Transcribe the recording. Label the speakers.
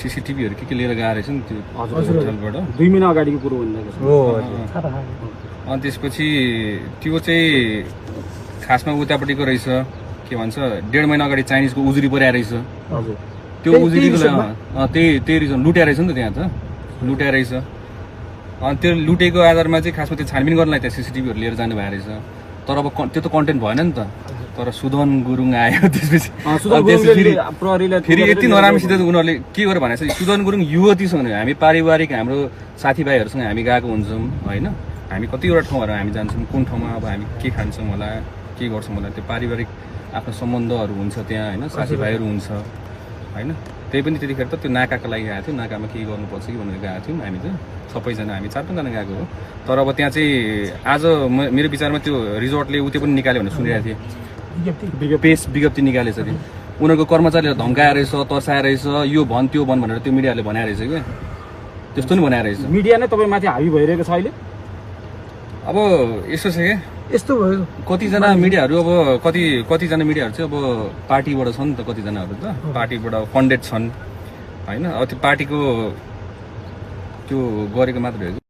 Speaker 1: सीसीटीभीहरु के लिएर गएर रहेछ नि त्यो होटलबाट
Speaker 2: 2 महिना अगाडिको कुरो भन्दाखेरि
Speaker 3: हो
Speaker 1: अनि त्यसपछि त्यो चाहिँ खासमा उतापट्टिको रहेछ के भन्छ 1.5 महिना अगाडि चाइनिजको उजुरी पर्या रहेछ
Speaker 2: हजुर
Speaker 1: त्यो उजुरीको त्यही रिजन लुट्या रहेछ नि त त्यहाँ त लुट्या रहेछ अनि त्यो लुटेको आधारमा चाहिँ खासमा त्यो छानबिन गर्नलाई त्यहाँ सीसीटीभीहरु लिएर जानु भएको रहेछ तर अब त्यो त कन्टेन्ट भएन नि त तर सुदन गुरुङ आयो त्यसपछि फेरि यति नराम्रोसित उनीहरूले के गरेर भनेको छ सुदन गुरुङ युवतीसँग हामी पारिवारिक हाम्रो साथीभाइहरूसँग हामी गएको हुन्छौँ होइन हामी कतिवटा ठाउँहरू हामी जान्छौँ कुन ठाउँमा अब हामी के खान्छौँ होला के गर्छौँ होला त्यो पारिवारिक आफ्नो सम्बन्धहरू हुन्छ त्यहाँ होइन साथीभाइहरू हुन्छ होइन त्यही पनि त्यतिखेर त त्यो नाकाको लागि गएको थियो नाकामा के गर्नुपर्छ कि भनेर गएको थियौँ हामी त सबैजना हामी 4-5 जना गएको हो तर अब त्यहाँ चाहिँ आज मेरो विचारमा त्यो रिजोर्टले उ त्यो पनि निकाल्यो भनेर सुनिरहेको थिएँ विज्ञप्ति निकालेछ अरे उनीहरूको कर्मचारीलाई धम्काएर रहेछ तर्साएर रहेछ यो भन् त्यो भन् भनेर त्यो मिडियाले भनेर रहेछ क्या त्यस्तो नि भनेर रहेछ
Speaker 2: मिडिया नै तपाईँमाथि हावी भइरहेको छ अहिले
Speaker 1: अब यस्तो छ क्या
Speaker 3: यस्तो भयो
Speaker 1: कतिजना मिडियाहरू अब कतिजना मिडियाहरू चाहिँ अब पार्टीबाट छन् नि त कतिजनाहरू त पार्टीबाट फन्डेड छन् होइन अब त्यो पार्टीको त्यो गरेको मात्रै हो